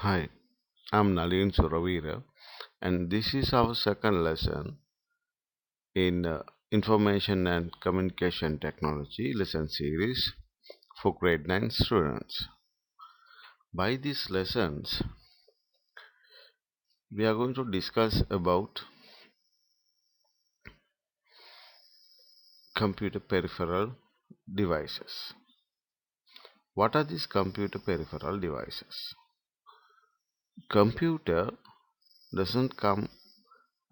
Hi, I'm Nalin Suravira, and this is our second lesson in Information and Communication Technology lesson series for grade 9 students. By these lessons, we are going to discuss about computer peripheral devices. What are these computer peripheral devices? Computer doesn't come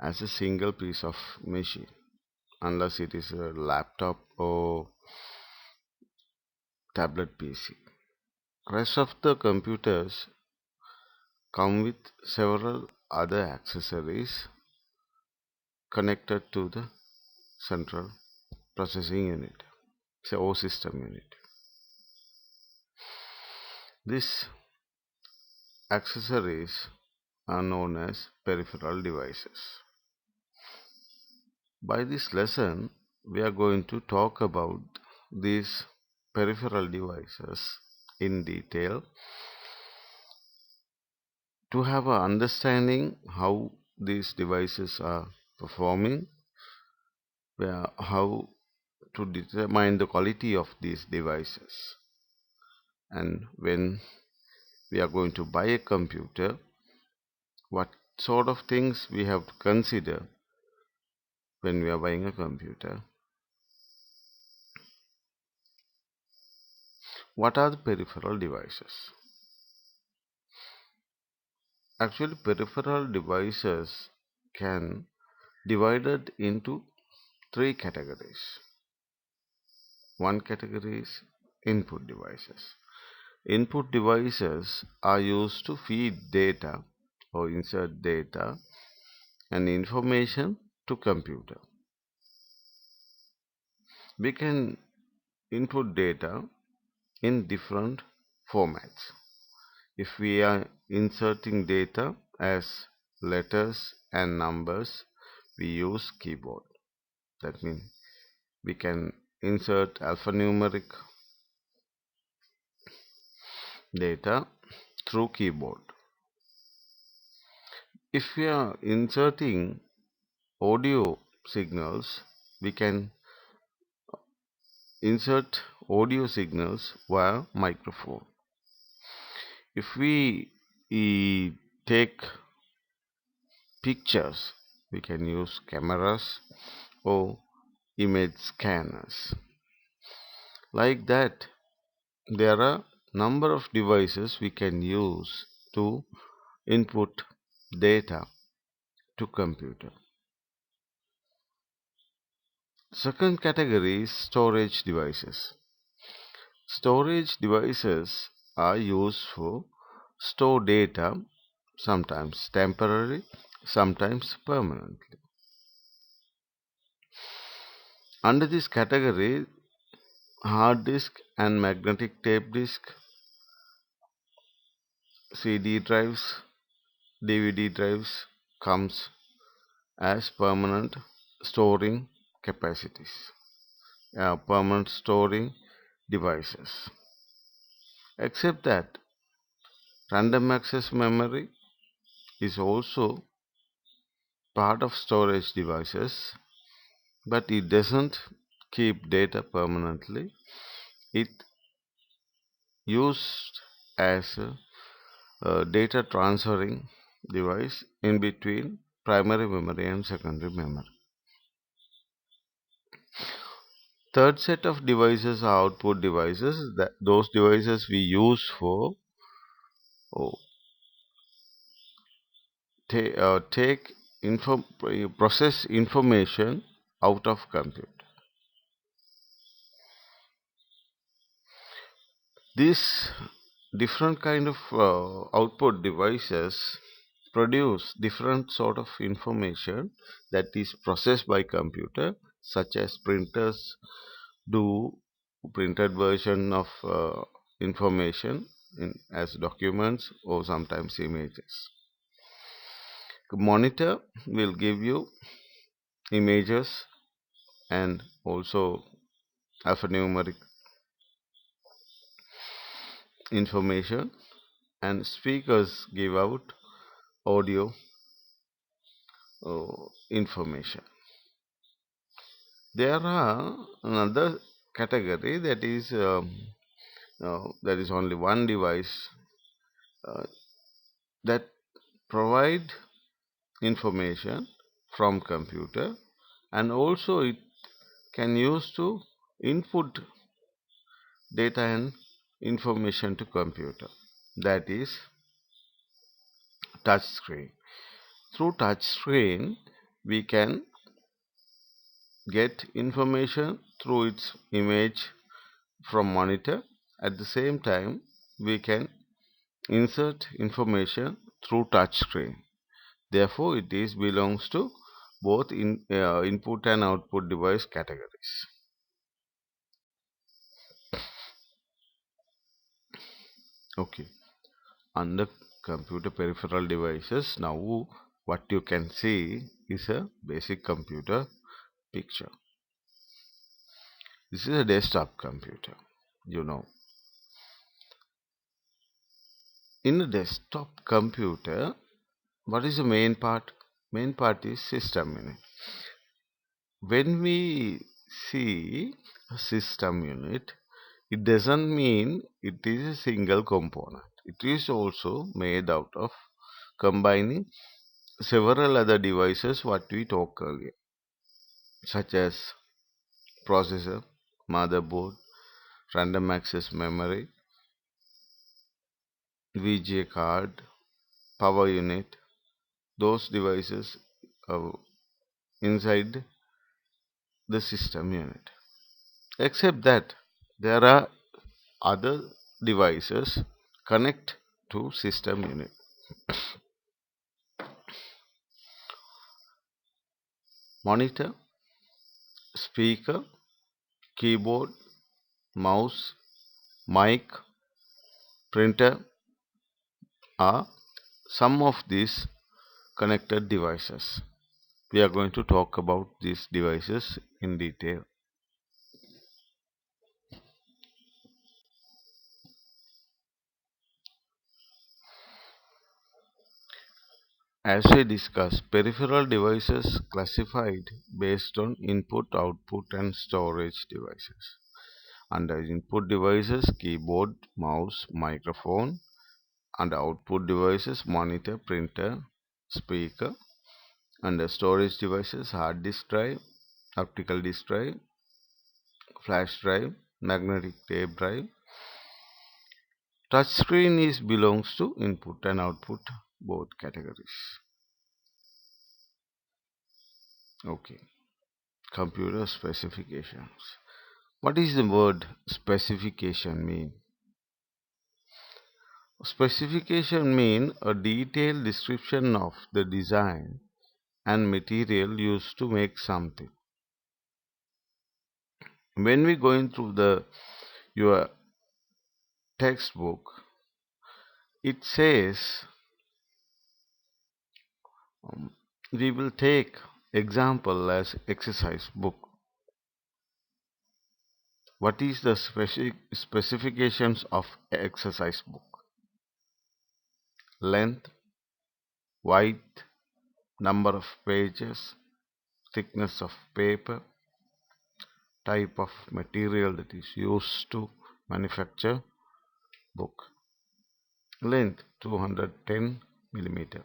as a single piece of machine unless it is a laptop or tablet PC. Rest of the computers come with several other accessories connected to the central processing unit, or system unit. These accessories are known as peripheral devices. By this lesson, we are going to talk about these peripheral devices in detail to have an understanding how these devices are performing, how to determine the quality of these devices, and when we are going to buy a computer, what sort of things we have to consider when we are buying a computer. What are the peripheral devices? Actually, peripheral devices can divided into three categories. One category is input devices. Input devices are used to feed data or insert data and information to computer. We can input data in different formats. If we are inserting data as letters and numbers, we use keyboard. That means we can insert alphanumeric data through keyboard. If we are inserting audio signals, we can insert audio signals via microphone. If we take pictures, we can use cameras or image scanners. Like that, there are number of devices we can use to input data to computer. Second category is storage devices. Storage devices are used for store data, sometimes temporary, sometimes permanently. Under this category, hard disk and magnetic tape disk, CD drives, DVD drives comes as permanent storing capacities, permanent storing devices. Except that random access memory is also part of storage devices, but it doesn't keep data permanently. It used as a data transferring device in between primary memory and secondary memory. Third set of devices are output devices, that those devices we use for oh, take process information out of computer. These different kind of output devices produce different sort of information that is processed by computer, such as printers do printed version of information as documents or sometimes images. Monitor will give you images and also alphanumeric information. and speakers give out audio information. There are another category that is only one device uh, that provide information from computer, and also it can use to input data and information to computer, that is touch screen. Through touch screen we can get information through its image from monitor. At the same time we can insert information through touch screen. Therefore it is belongs to both input and output device categories. Okay, under computer peripheral devices, now what you can see is a basic computer picture. This is a desktop computer. In a desktop computer, what is the main part? Main part is system unit. When we see a system unit, it doesn't mean it is a single component. It is also made out of combining several other devices what we talked earlier, such as processor, motherboard, random access memory, VGA card, power unit. Those devices are inside the system unit. Except that there are other devices connect to system unit. Monitor, speaker, keyboard, mouse, mic, printer are some of these connected devices. We are going to talk about these devices in detail. As we discussed, peripheral devices classified based on input, output, and storage devices. Under input devices, keyboard, mouse, microphone. Under output devices, monitor, printer, speaker. Under storage devices, hard disk drive, optical disk drive, flash drive, magnetic tape drive. Touchscreen is belongs to input and output both categories. Okay, computer specifications. What is the word specification mean? Specification mean a detailed description of the design and material used to make something. When we going through the your textbook, it says we will take example as exercise book. What is the specifications of exercise book? Length, width, number of pages, thickness of paper, type of material that is used to manufacture book. Length 210 millimeter,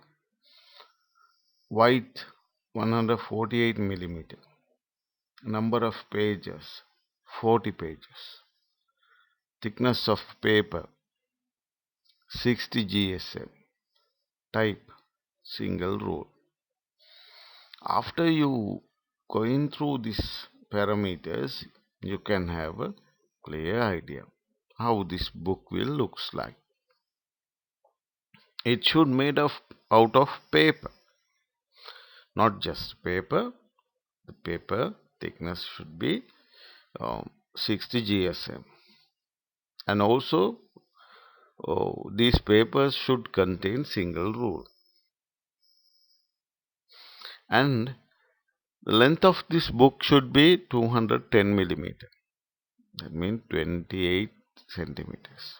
width 148 millimeter, number of pages 40 pages, thickness of paper 60 GSM, type single roll. After you going through these parameters, you can have a clear idea how this book will looks like. It should made of out of paper, not just paper. The paper thickness should be 60 GSM, and also these papers should contain single rule, and the length of this book should be 210 millimeter, that means 28 centimeters.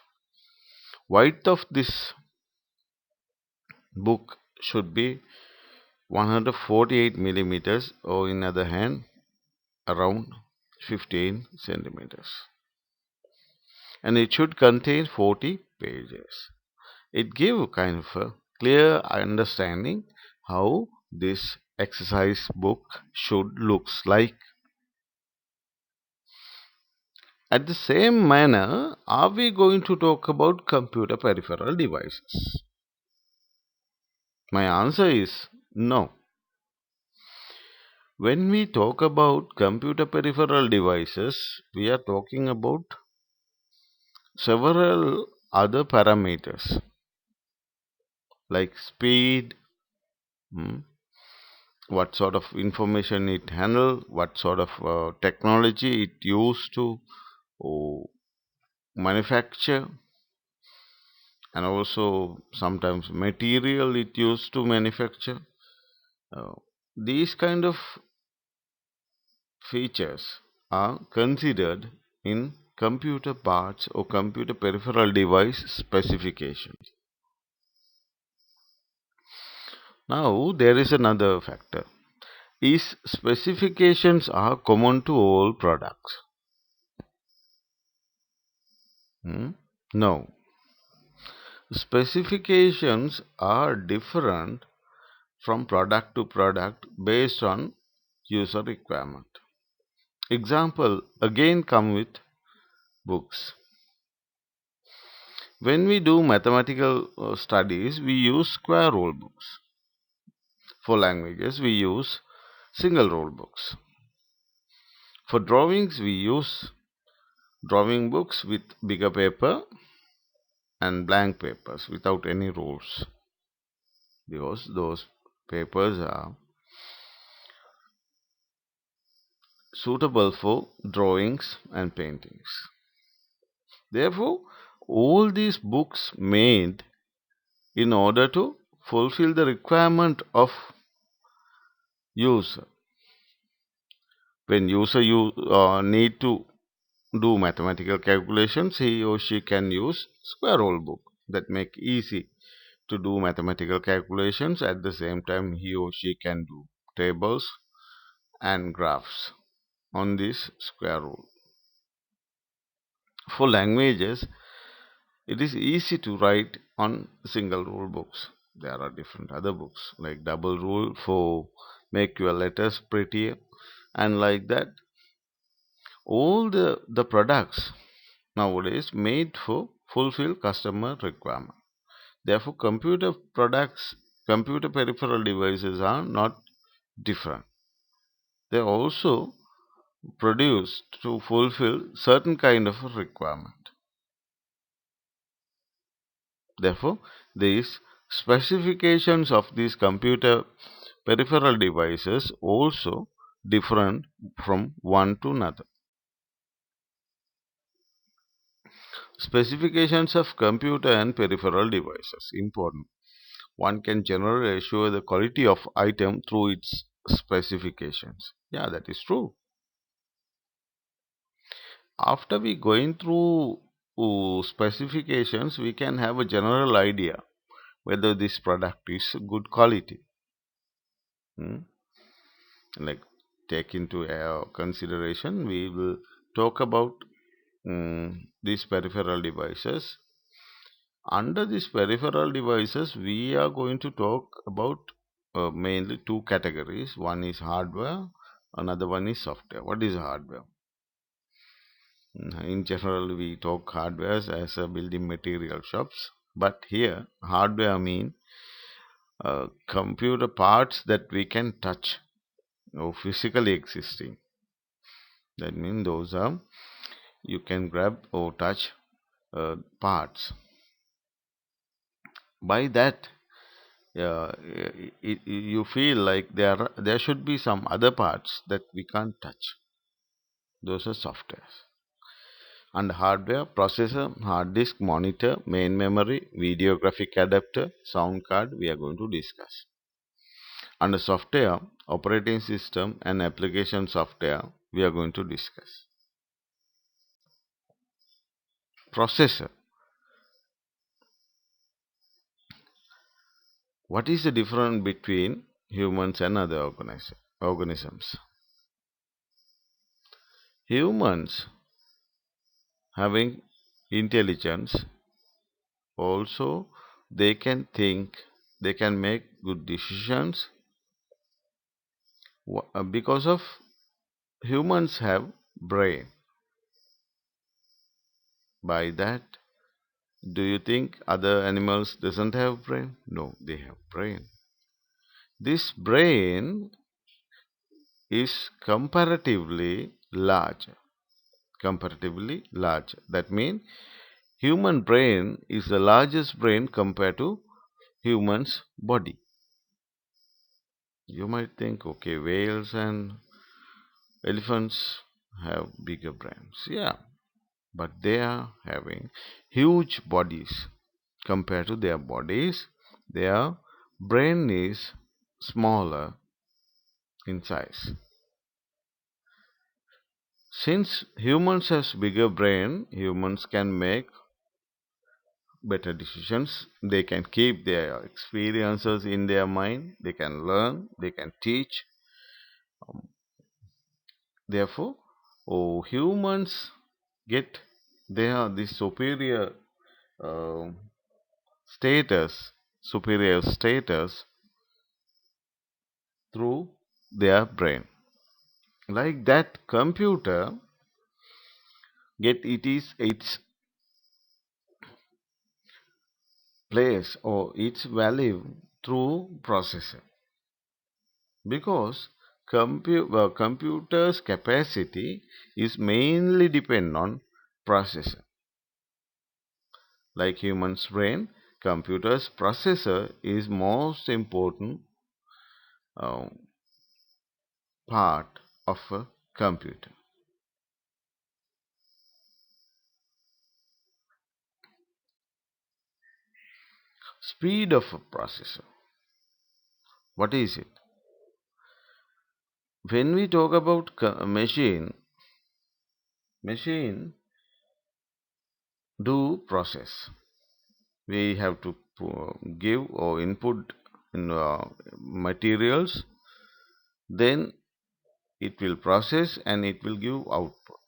Width of this book should be 148 millimeters, or in other hand around 15 centimeters, and it should contain 40 pages. It gives kind of a clear understanding how this exercise book should looks like. At the same manner, are we going to talk about computer peripheral devices? My answer is no. When we talk about computer peripheral devices, we are talking about several other parameters like speed, hmm, what sort of information it handle, what sort of technology it used to manufacture, and also sometimes material it used to manufacture. Uh, these kind of features are considered in computer parts or computer peripheral device specifications. Now there is another factor. Is specifications are common to all products? Hmm? No. Specifications are different from product to product based on user requirement. Example again come with books. When we do mathematical studies, we use square rule books. For languages, we use single rule books. For drawings, we use drawing books with bigger paper and blank papers without any rules, because those papers are suitable for drawings and paintings. Therefore, all these books made in order to fulfill the requirement of user. When user need to do mathematical calculations, he or she can use square rule book that make easy to do mathematical calculations. At the same time, he or she can do tables and graphs on this square rule. For languages, it is easy to write on single rule books. There are different other books like double rule for make your letters prettier, and like that. All the products nowadays made for fulfill customer requirement. Therefore, computer products, computer peripheral devices are not different. They are also produced to fulfill certain kind of a requirement. Therefore, these specifications of these computer peripheral devices also different from one to another. Specifications of computer and peripheral devices important. One can generally assure the quality of item through its specifications. Yeah, that is true. After we going through specifications, we can have a general idea whether this product is good quality. Hmm? Like take into consideration, we will talk about these peripheral devices. Under these peripheral devices, we are going to talk about mainly two categories. One is hardware, another one is software. What is hardware? In general, we talk hardware as a building material shops, but here hardware mean computer parts that we can touch or physically existing. That means those are you can grab or touch parts. By that, you feel like there should be some other parts that we can't touch. Those are softwares. And hardware, processor, hard disk, monitor, main memory, video graphic adapter, sound card, we are going to discuss. Under software, operating system and application software, we are going to discuss. Processor. What is the difference between humans and other organisms? Humans having intelligence, also they can think, they can make good decisions because of humans have brain. By that, do you think other animals doesn't have brain? No, they have brain. This brain is comparatively large. Comparatively large. That means human brain is the largest brain compared to human's body. You might think, okay, whales and elephants have bigger brains. Yeah, but they are having huge bodies. Compared to their bodies, their brain is smaller in size. Since humans have bigger brain, humans can make better decisions. They can keep their experiences in their mind. They can learn. They can teach. Therefore, humans get this uh, status, superior status through their brain. Like that computer get its place or its value through processor, because computer's capacity is mainly depend on processor. Like human's brain, computer's processor is most important uh, part of a computer. Speed of a processor, what is it? When we talk about machine do process. We have to give or input in materials, then it will process and it will give output.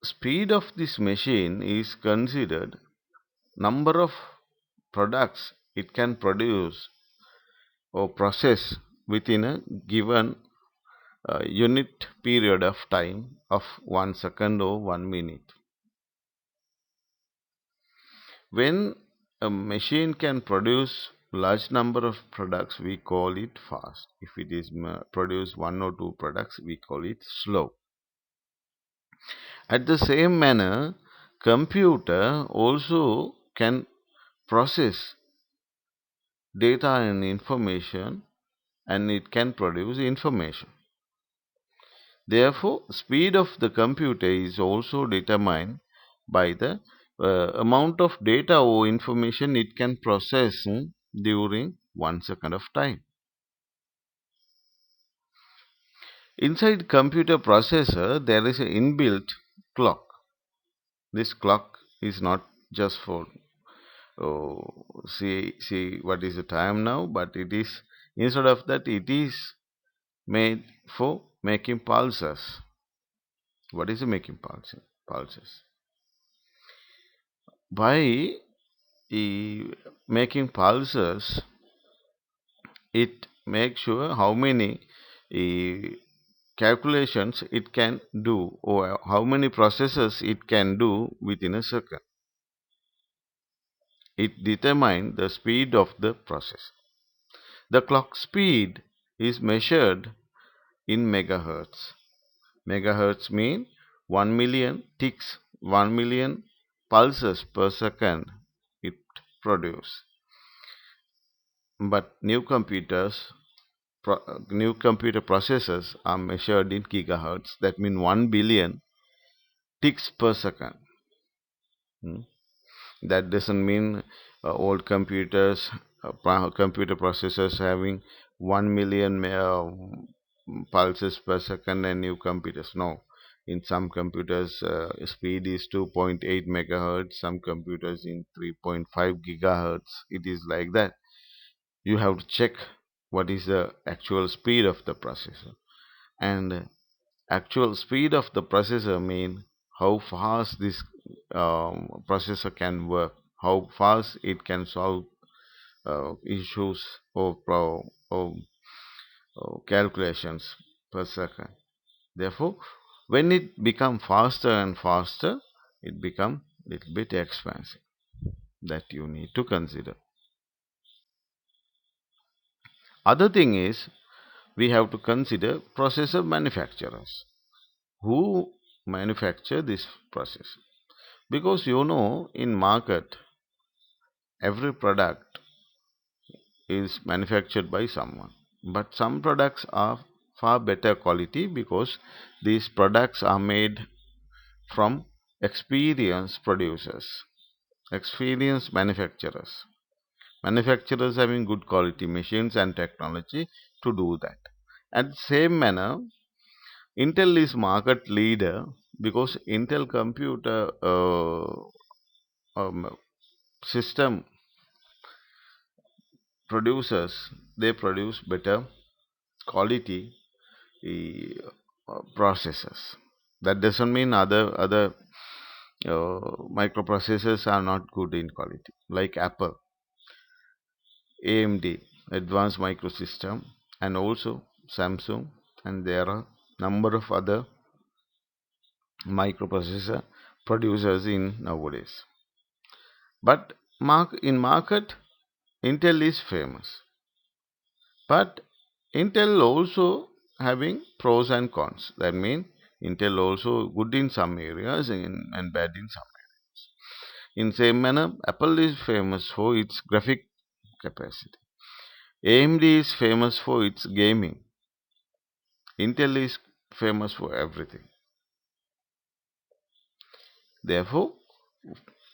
Speed of this machine is considered number of products it can produce or process within a given unit period of time of 1 second or 1 minute. When a machine can produce large number of products, we call it fast. If it is produce one or two products, we call it slow. At the same manner, computer also can process data and information, and it can produce information. Therefore, speed of the computer is also determined by the amount of data or information it can process during 1 second of time. Inside computer processor, there is an inbuilt clock. This clock is not just for see what is the time now, but it is, instead of that, it is made for making pulses. What is making pulses? By making pulses, it makes sure how many uh, calculations it can do or how many processes it can do within a second. It determines the speed of the process. The clock speed is measured in megahertz. Megahertz mean 1 million ticks, 1 million pulses per second it produces. But new computer processors are measured in gigahertz. That means 1 billion ticks per second. Hmm. That doesn't mean old computers, computer processors having 1 million pulses per second and new computers. No, In some computers, speed is 2.8 megahertz, some computers in 3.5 gigahertz. It is like that. You have to check what is the actual speed of the processor. And actual speed of the processor mean how fast this processor can work, how fast it can solve issues or calculations per second. Therefore, when it become faster and faster, it become little bit expensive. That you need to consider. Other thing is we have to consider processor manufacturers. Who manufacture this processor? Because in market every product is manufactured by someone, but some products are far better quality because these products are made from experienced producers, experienced manufacturers having good quality machines and technology to do that. At the same manner, Intel is market leader because Intel computer system producers, they produce better quality processors. That doesn't mean other microprocessors are not good in quality. Like Apple, AMD, Advanced Microsystem, and also Samsung, and there are number of other microprocessor producers in nowadays. But in market, Intel is famous. But Intel also having pros and cons. That means Intel also good in some areas and bad in some. In same manner, Apple is famous for its graphic capacity. AMD is famous for its gaming. Intel is famous for everything. Therefore,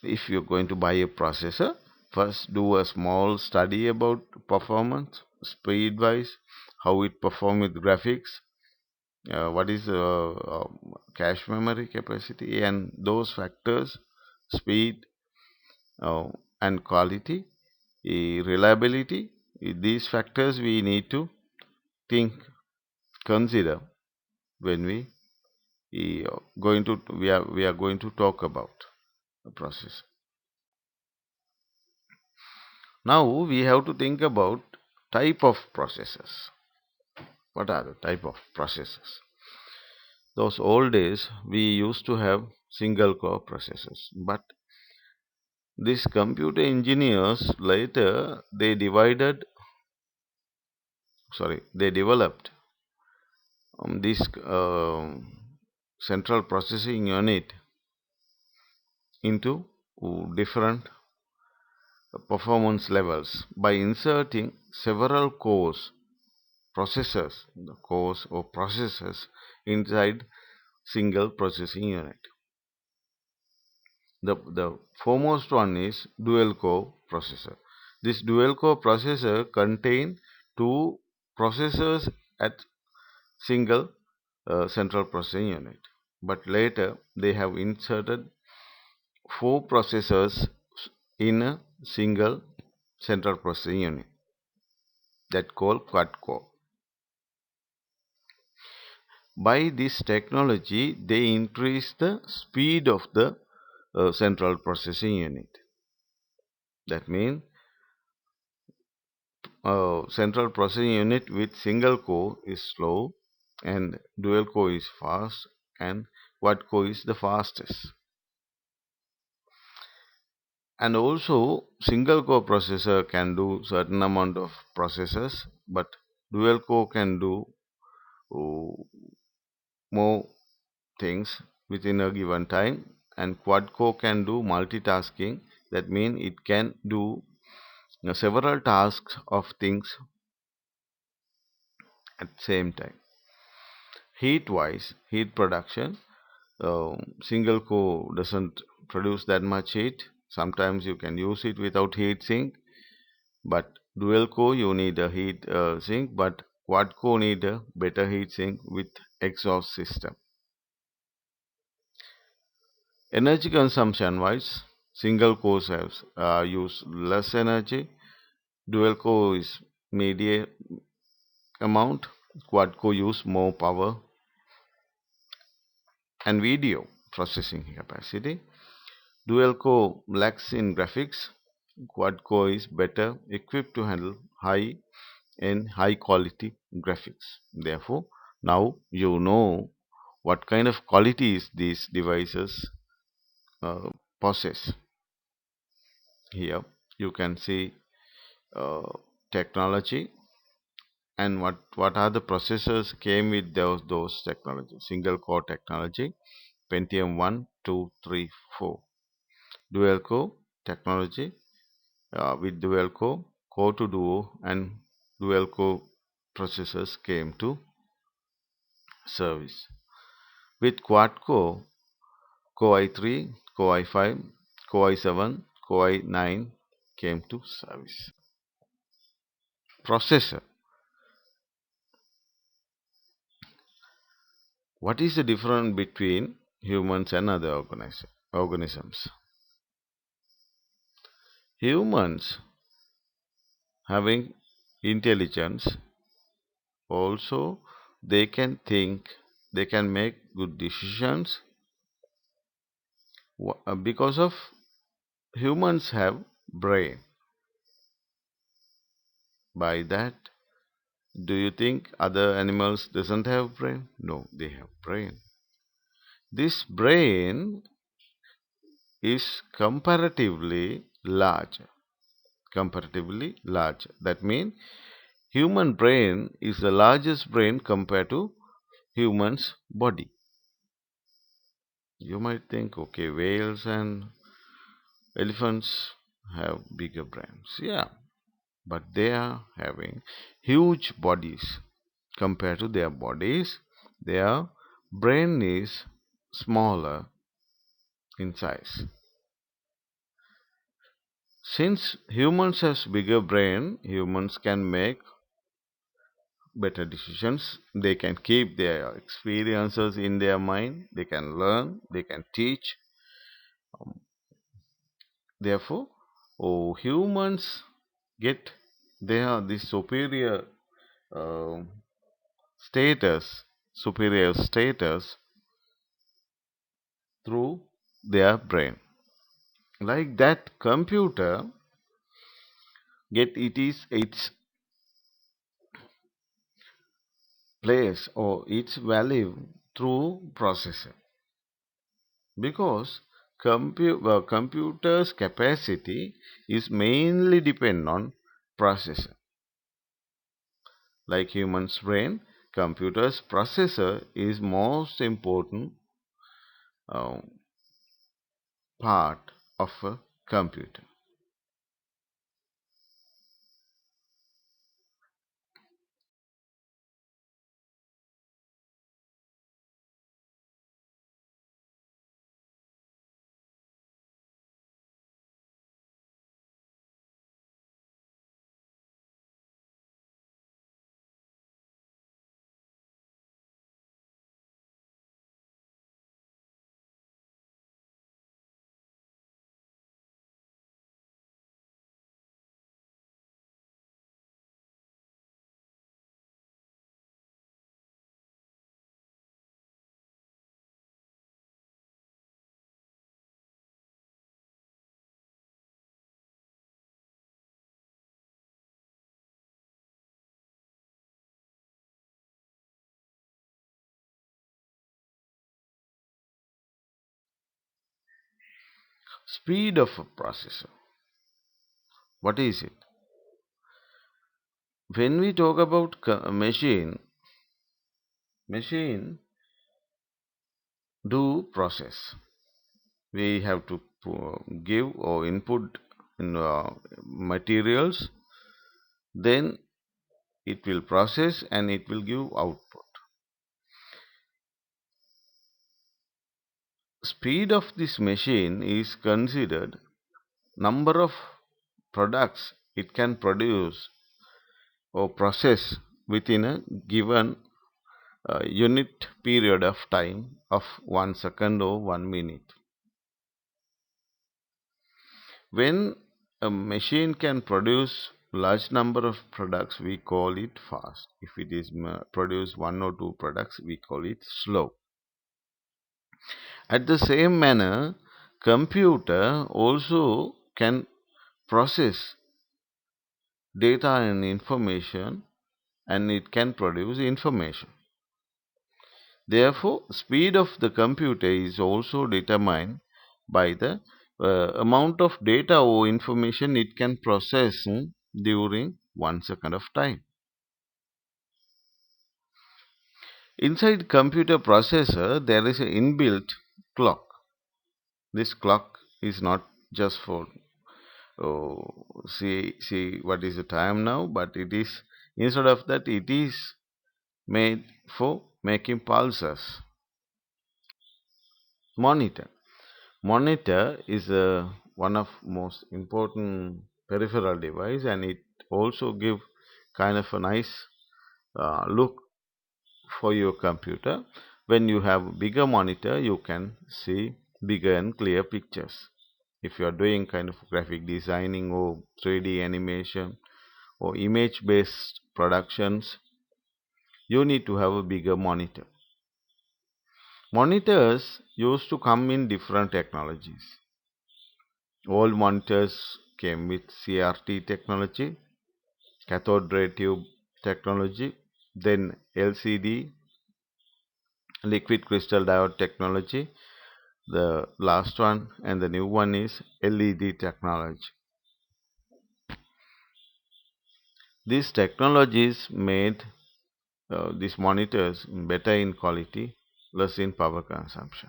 if you're going to buy a processor, first do a small study about performance, speed wise, how it performs with graphics, what is cache memory capacity, and those factors, speed uh, and quality, reliability. These factors we need to think, consider when we are going to talk about the process. Now we have to think about type of processes. What are the type of processes? Those old days we used to have single core processors, but these computer engineers later they developed this central processing unit into different performance levels by inserting several cores or processors inside single processing unit. The foremost one is dual core processor. This dual core processor contain two processors at single central processing unit. But later they have inserted four processors in a single central processing unit that called quad core. By this technology, they increase the speed of the central processing unit. That means central processing unit with single core is slow and dual core is fast and quad core is the fastest. And also single core processor can do certain amount of processes, but dual core can do uh, more things within a given time, and quad core can do multitasking. That means it can do several tasks of things at the same time. Heat production, single core doesn't produce that much heat. Sometimes you can use it without heat sink, but dual core you need a heat sink, but quad core need a better heat sink with exhaust system. Energy consumption wise, single cores have use less energy, dual core is medium amount, quad core use more power and video processing capacity. Dual core lacks in graphics, quad core is better equipped to handle high and high quality graphics. Therefore, now you know what kind of qualities these devices uh, possess. Here you can see uh, technology and what are the processors came with those technologies. Single core technology, Pentium 1, 2, 3, 4. Dual core technology with dual core, core to duo, and dual core processors came to service. With quad core, Core i3, Core i5, Core i7, Core i9 came to service. Processor. What is the difference between humans and other organisms? Humans having intelligence, also they can think, they can make good decisions because of humans have brain. By that, do you think other animals doesn't have brain? No, they have brain. This brain is comparatively large. Comparatively large. That means human brain is the largest brain compared to human's body. You might think, okay, whales and elephants have bigger brains. Yeah, but they are having huge bodies. Compared to their bodies, their brain is smaller in size. Since humans have bigger brain, humans can make better decisions. They can keep their experiences in their mind. They can learn. They can teach. Therefore, humans get this uh, status, superior status through their brain. Like that computer get its place or its value through processor, because computer's capacity is mainly depend on processor. Like human's brain, computer's processor is most important uh, part of a computer. Speed of a processor. What is it? When we talk about machine do process. We have to give or input in materials, then it will process and it will give output. Speed of this machine is considered number of products it can produce or process within a given unit period of time of 1 second or 1 minute. When a machine can produce large number of products, we call it fast. If it is produce one or two products, we call it slow. At the same manner, computer also can process data and information, and it can produce information. Therefore, speed of the computer is also determined by the amount of data or information it can process during 1 second of time. Inside computer processor, there is an inbuilt clock. This clock is not just for see what is the time now, but it is, instead of that, it is made for making pulses. Monitor is one of most important peripheral device, and it also give kind of a nice look for your computer. When you have a bigger monitor, you can see bigger and clear pictures. If you are doing kind of graphic designing or 3D animation or image based productions, you need to have a bigger monitor. Monitors used to come in different technologies. Old monitors came with CRT technology, cathode ray tube technology, then LCD, liquid crystal diode technology. The last one and the new one is LED technology. These technologies made these monitors better in quality, less in power consumption.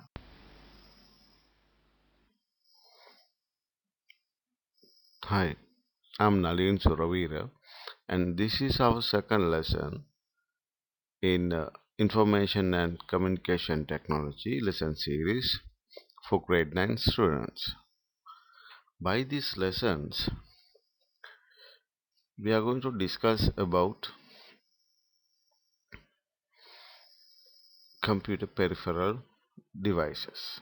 Hi, I'm Nalin Suravira, and this is our second lesson in Information and Communication Technology lesson series for grade 9 students. By these lessons, we are going to discuss about computer peripheral devices.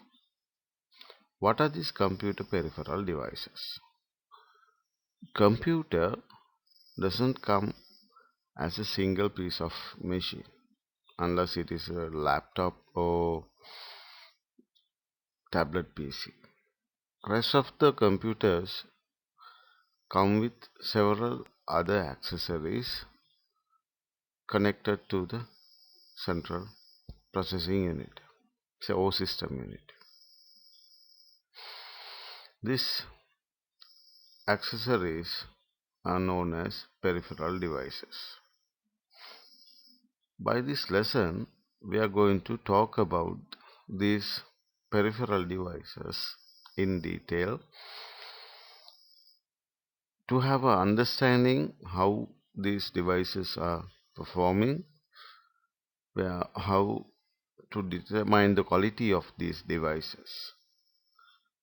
What are these computer peripheral devices? Computer doesn't come as a single piece of machine unless it is a laptop or tablet PC. Rest of the computers come with several other accessories connected to the central processing unit, or system unit. These accessories are known as peripheral devices. By this lesson, we are going to talk about these peripheral devices in detail to have an understanding how these devices are performing, how to determine the quality of these devices,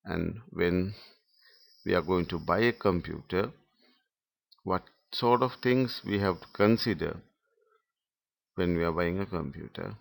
and when we are going to buy a computer, what sort of things we have to consider when we are buying a computer.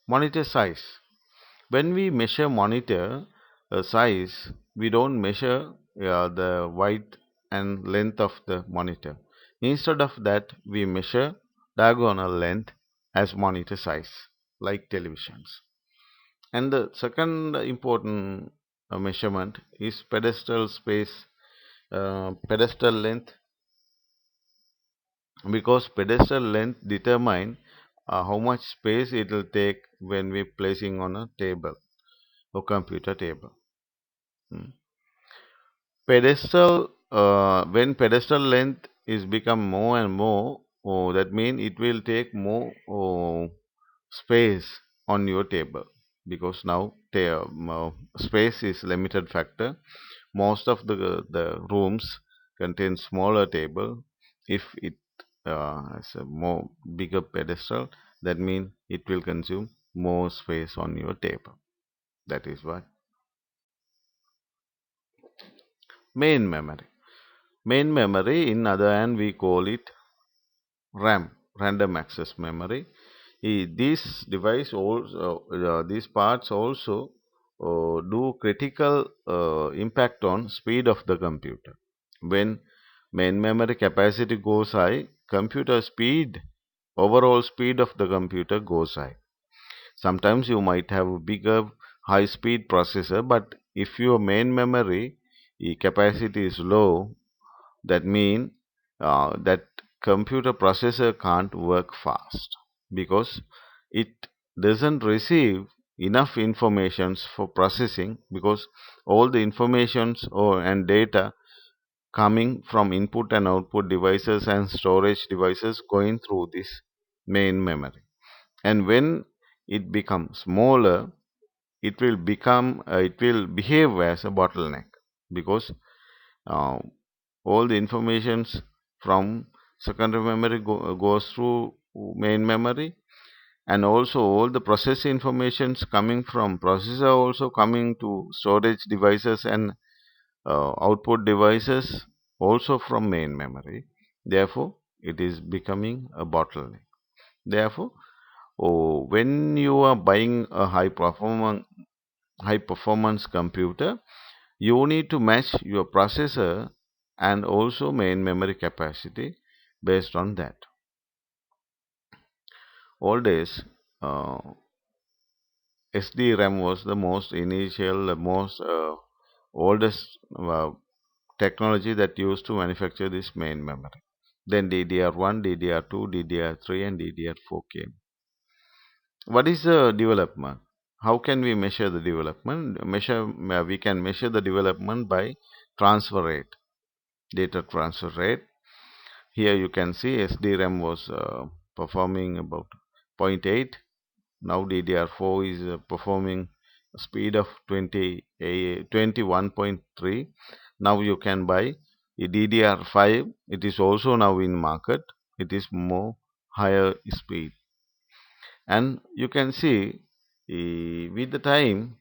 Monitor size. When we measure monitor size, we don't measure the width and length of the monitor. Instead of that, we measure diagonal length as monitor size, like televisions. And the second important measurement is pedestal space, pedestal length, because pedestal length determine how much space it will take when we placing on a table or computer table. Hmm. Pedestal, when pedestal length is become more and more, oh, that means it will take more space on your table, because now space is limited factor. Most of the rooms contain smaller table. If it has a more bigger pedestal, that means it will consume more space on your table. That is why. Main memory. Main memory, in other hand, we call it RAM, random access memory. These device also, these parts also do critical impact on speed of the computer. When main memory capacity goes high, computer speed, overall speed of the computer goes high. Sometimes you might have a bigger high speed processor, but if your main memory capacity is low, that means that computer processor can't work fast, because it doesn't receive enough informations for processing, because all the informations and data coming from input and output devices and storage devices going through this main memory. And when it becomes smaller, it will behave as a bottleneck, because uh, all the informations from secondary memory goes through main memory, and also all the process informations coming from processor also coming to storage devices and output devices also from main memory. Therefore it is becoming a bottleneck. Therefore, when you are buying a high performance computer, you need to match your processor and also main memory capacity based on that. Old days, SD-RAM was the most initial, the most oldest technology that used to manufacture this main memory. Then DDR1, DDR2, DDR3, and DDR4 came. What is the development? How can we measure the development? We can measure the development by transfer rate, data transfer rate. Here you can see SD-RAM was performing about 0.8. Now DDR4 is performing a speed of 21.3. Now you can buy a DDR5. It is also now in market. It is more higher speed. And you can see with the time,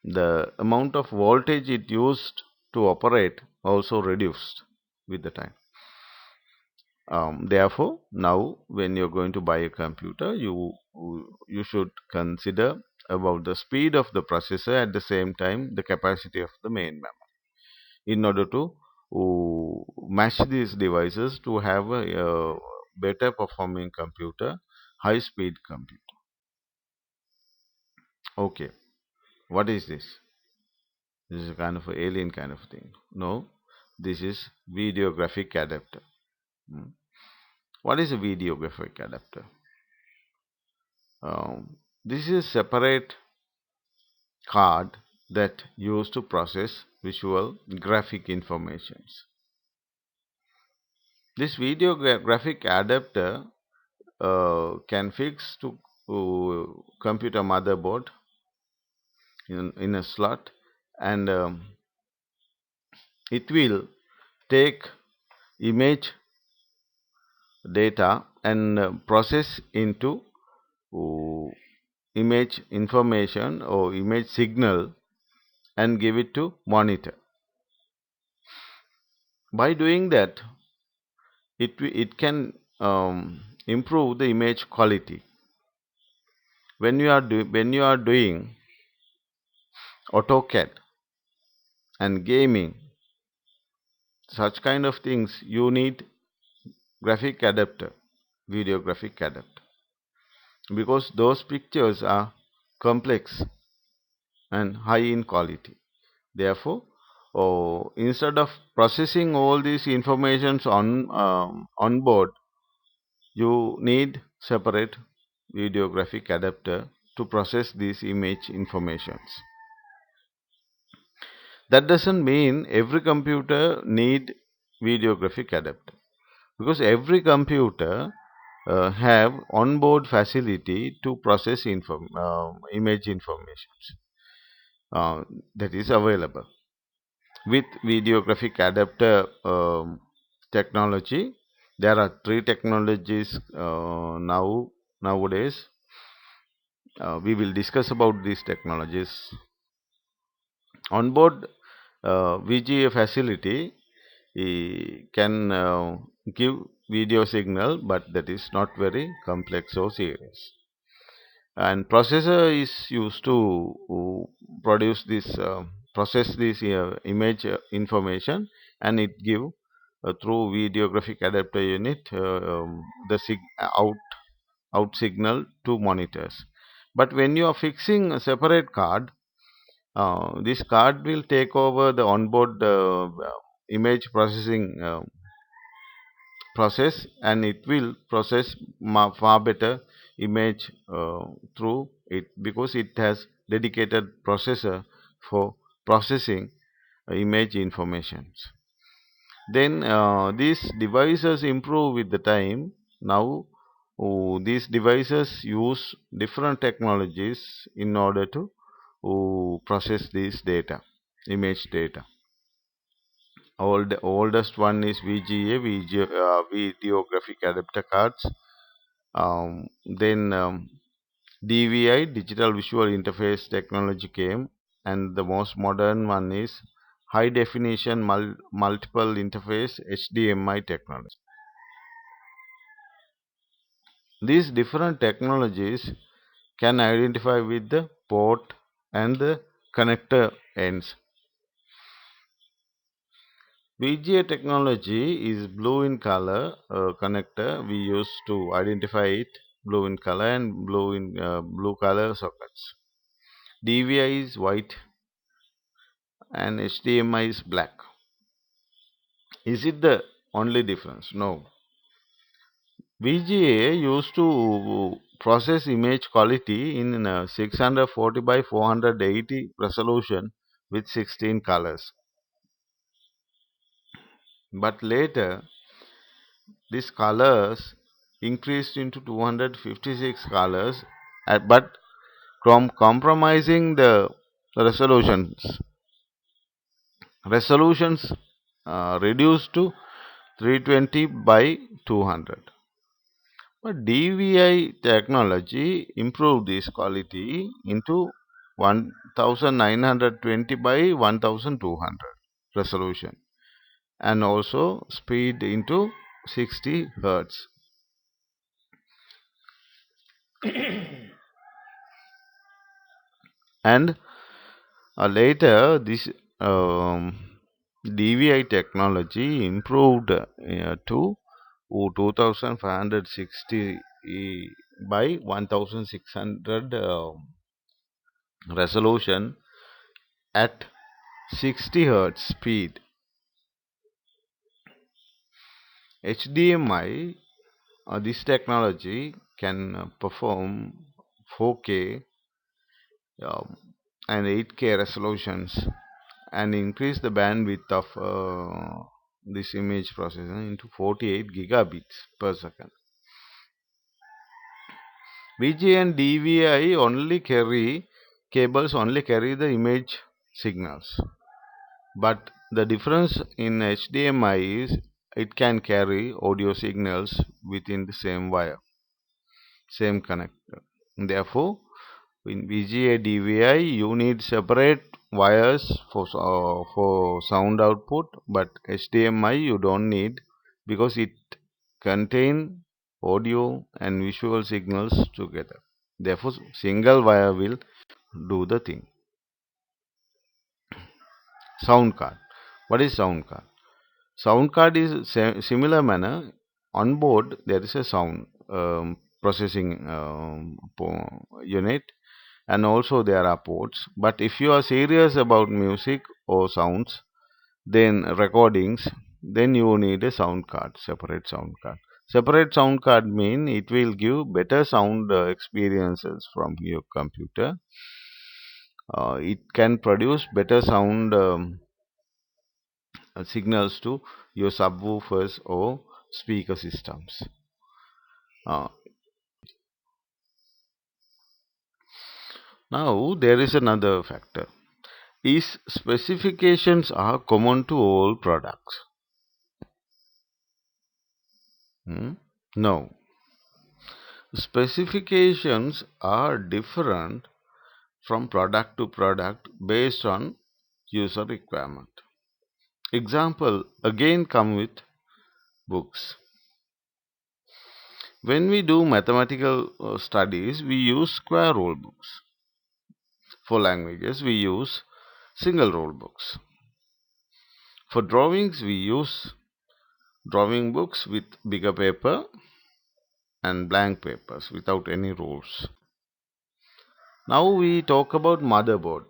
the amount of voltage it used to operate also reduced with the time. Therefore, now when you're going to buy a computer, you should consider about the speed of the processor, at the same time the capacity of the main memory, in order to match these devices to have a better performing computer, high speed computer. Okay, what is this? This is a kind of a alien kind of thing. No, this is video graphic adapter. Hmm. What is a video graphic adapter? This is separate card that used to process visual graphic informations. This video graphic adapter can fix to computer motherboard in a slot, and it will take image data and process into uh, image information or image signal and give it to monitor. By doing that, it can improve the image quality. when you are doing AutoCAD and gaming, such kind of things, you need graphic adapter, video graphic adapter, because those pictures are complex and high in quality. Therefore, instead of processing all these informations on board, you need separate videographic adapter to process these image informations. That doesn't mean every computer need videographic adapter, because every computer have onboard facility to process image informations that is available. With videographic adapter technology, there are three technologies nowadays. We will discuss about these technologies. Onboard VGA facility can give video signal, but that is not very complex or serious. And processor is used to produce this process this image information, and it give through videographic adapter unit the out signal to monitors. But when you are fixing a separate card, this card will take over the onboard image processing process, and it will process far better image through it, because it has dedicated processor for processing image informations. Then these devices improve with the time. Now these devices use different technologies in order to process this data, image data. Oldest one is videographic adapter cards. Then DVI, digital visual interface technology came, and the most modern one is high definition multiple interface HDMI technology. These different technologies can identify with the port and the connector ends. VGA technology is blue in color connector. We use to identify it, blue in color and blue color sockets. DVI is white and HDMI is black. Is it the only difference? No. VGA used to process image quality in 640 by 480 resolution with 16 colors. But later, these colors increased into 256 colors, but compromising the resolutions. Resolutions reduced to 320 by 200. But DVI technology improved this quality into 1920 by 1200 resolution, and also speed into 60 hertz. And later this DVI technology improved to 2560 by 1600 resolution at 60 hertz speed. HDMI, this technology can perform 4K and 8K resolutions, and increase the bandwidth of this image processor into 48 gigabits per second. VGA and DVI only carry cables only carry the image signals, but the difference in HDMI is it can carry audio signals within the same wire, same connector. Therefore, in VGA DVI you need separate wires for sound output, but HDMI you don't need, because it contain audio and visual signals together. Therefore, single wire will do the thing. Sound card. What is sound card? Sound card is similar manner. On board there is a sound processing unit, and also there are ports. But if you are serious about music or sounds, then recordings, then you need a sound card, separate sound card. Separate sound card mean it will give better sound experiences from your computer. It can produce better sound signals to your subwoofers or speaker systems. Uh, Now there is another factor. Is specifications are common to all products? Hmm? No. Specifications are different from product to product based on user requirement. Example again come with books. When we do mathematical studies, we use square rule books. For languages, we use single rule books. For drawings, we use drawing books with bigger paper and blank papers without any rules. Now we talk about motherboard.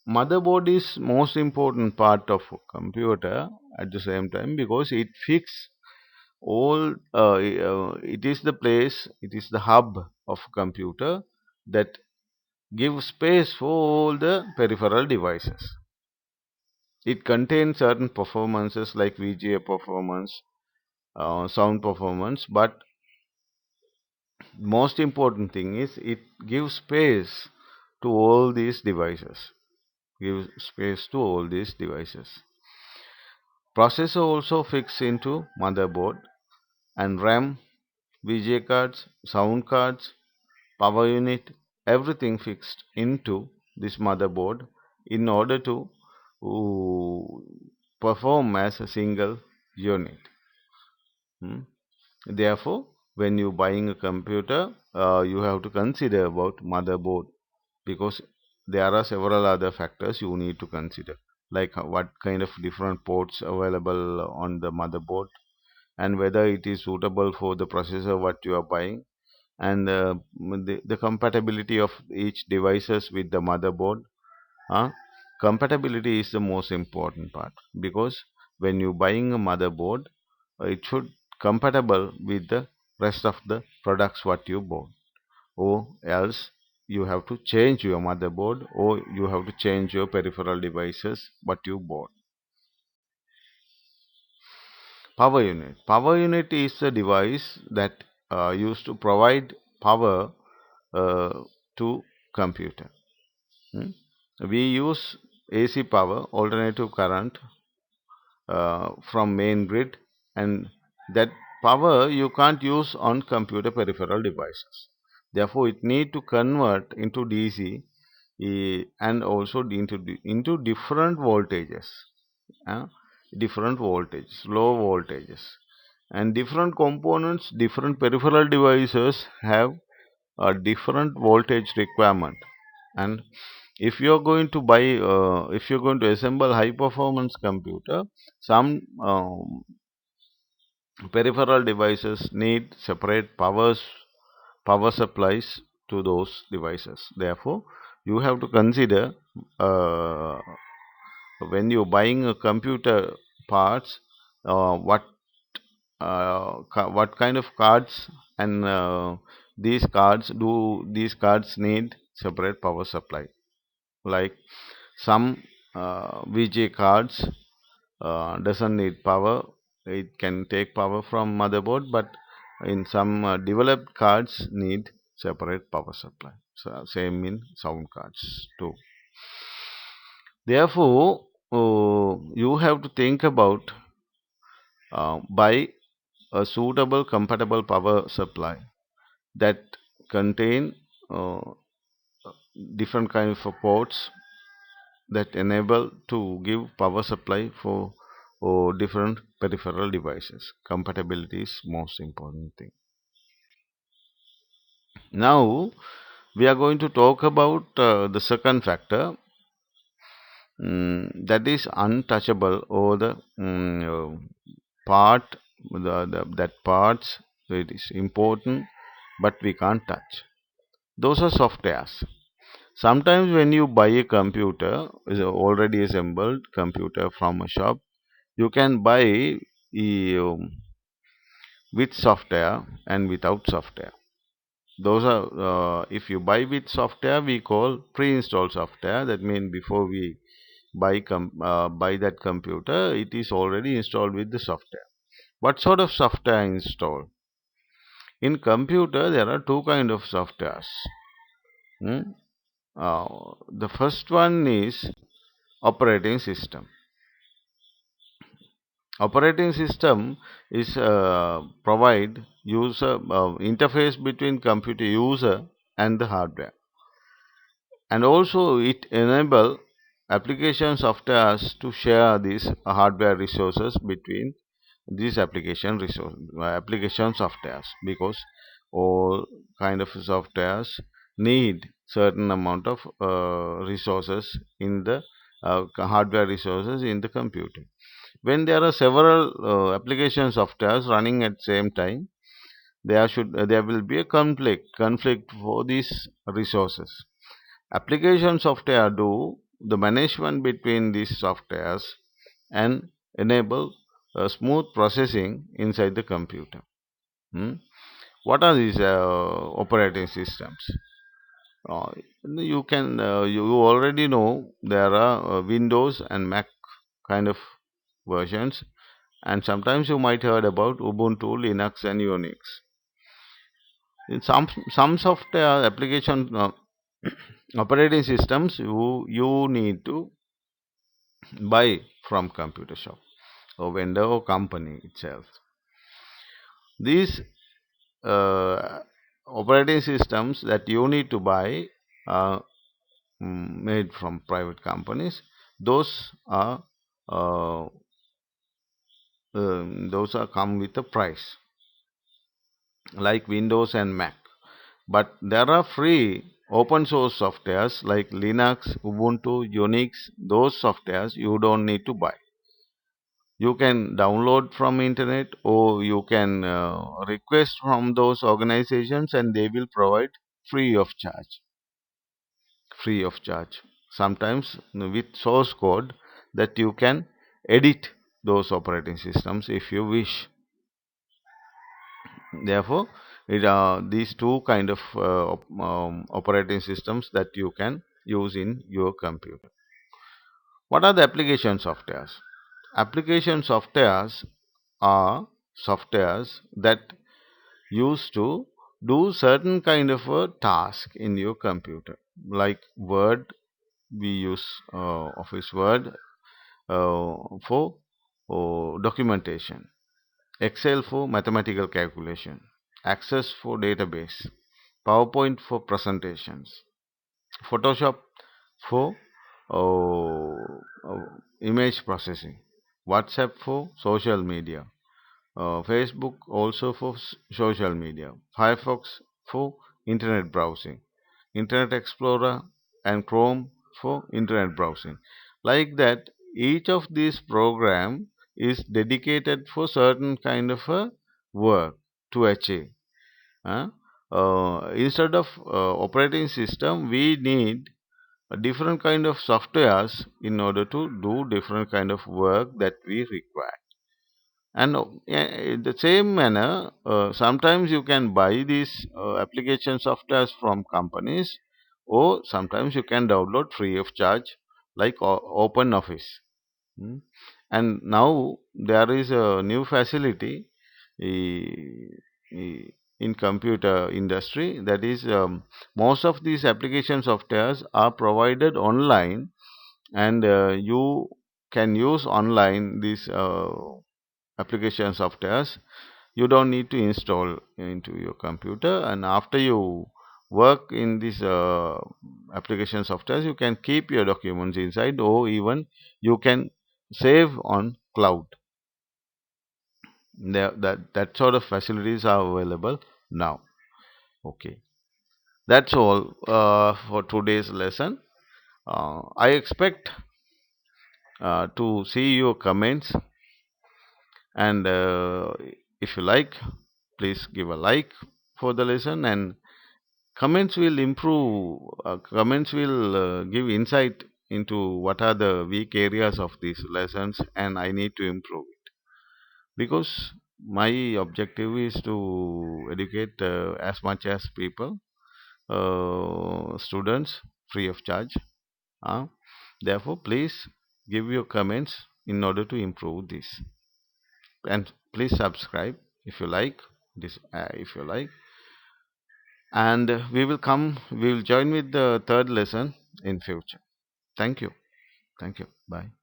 Motherboard is most important part of a computer at the same time because it fixes all it is the place, it is the hub of computer that gives space for all the peripheral devices. It contains certain performances like VGA performance, sound performance, but most important thing is it gives space to all these devices. Gives space to all these devices. Processor also fixed into motherboard, and RAM, VGA cards, sound cards, power unit, everything fixed into this motherboard in order to perform as a single unit. Hmm. Therefore, when you buying a computer, you have to consider about motherboard because there are several other factors you need to consider, like what kind of different ports available on the motherboard and whether it is suitable for the processor what you are buying, and the compatibility of each devices with the motherboard. uh, Compatibility is the most important part because when you buying a motherboard, it should compatible with the rest of the products what you bought, or else you have to change your motherboard or you have to change your peripheral devices what you bought. Power unit is a device that used to provide power uh, to computer. Hmm? We use AC power, alternative current, from main grid, and that power you can't use on computer peripheral devices. Therefore, it need to convert into DC, and also into different voltages, uh, different voltages, low voltages, and different components, different peripheral devices have a different voltage requirement. And if you're going to buy if you're going to assemble high performance computer, some peripheral devices need separate power supplies to those devices. Therefore, you have to consider uh, when you're buying a computer parts, what kind of cards, and these cards need separate power supply, like some VGA cards doesn't need power. It can take power from motherboard, but in some developed cards need separate power supply. So same in sound cards too. Therefore, you have to think about buy a suitable compatible power supply that contain different kind of ports that enable to give power supply for different peripheral devices. Compatibility is most important thing. Now, We are going to talk about the second factor, that is untouchable, or the part, that parts it is important but we can't touch. Those are softwares. Sometimes when you buy a computer, is a already assembled computer from a shop, you can buy with software and without software. Those are, if you buy with software, we call pre-installed software. That means before we buy that computer, it is already installed with the software. What sort of software installed? In computer, there are two kind of softwares. Hmm? The first one is operating system. Operating system is provide user interface between computer user and the hardware, and also it enable application softwares to share these hardware resources between these application softwares, because all kind of softwares need certain amount of resources in the hardware resources in the computer. When there are several application softwares running at same time, there will be a conflict for these resources. Application software do the management between these softwares and enable smooth processing inside the computer. Hmm? What are these operating systems? Uh, you already know there are Windows and Mac kind of versions, and sometimes you might heard about Ubuntu, Linux, and Unix. In some software application operating systems, you need to buy from computer shop or vendor or company itself. These operating systems that you need to buy are made from private companies. Those are uh, those are come with a price, like Windows and Mac. But there are free open source softwares like Linux, Ubuntu, Unix. Those softwares you don't need to buy. You can download from internet, or you can request from those organizations, and they will provide free of charge. Free of charge. Sometimes with source code that you can edit those operating systems if you wish. Therefore, these two kind of operating systems that you can use in your computer. What are the application softwares? Application softwares are softwares that used to do certain kind of a task in your computer, like Word. We use Office Word for documentation, Excel for mathematical calculation, Access for database, PowerPoint for presentations, Photoshop for image processing, WhatsApp for social media, Facebook also for social media, Firefox for internet browsing, Internet Explorer and Chrome for internet browsing. Like that, each of these program is dedicated for certain kind of a work to achieve. huh? Instead of operating system, we need a different kind of softwares in order to do different kind of work that we require. And in the same manner, sometimes you can buy these application softwares from companies, or sometimes you can download free of charge, like Open Office. Hmm. And now there is a new facility in computer industry, that is, most of these application softwares are provided online, and you can use online these application softwares. You don't need to install into your computer, and after you work in this application softwares, you can keep your documents inside, or even you can save on cloud. That sort of facilities are available now. Okay. That's all for today's lesson. I expect to see your comments, and if you like, please give a like for the lesson, and comments will improve. Comments will give insight into what are the weak areas of these lessons, and I need to improve it, because my objective is to educate as much as people, students, free of charge. Uh, Therefore, please give your comments in order to improve this, and please subscribe if you like this. If you like, and we will join with the third lesson in future. Thank you. Thank you. Bye.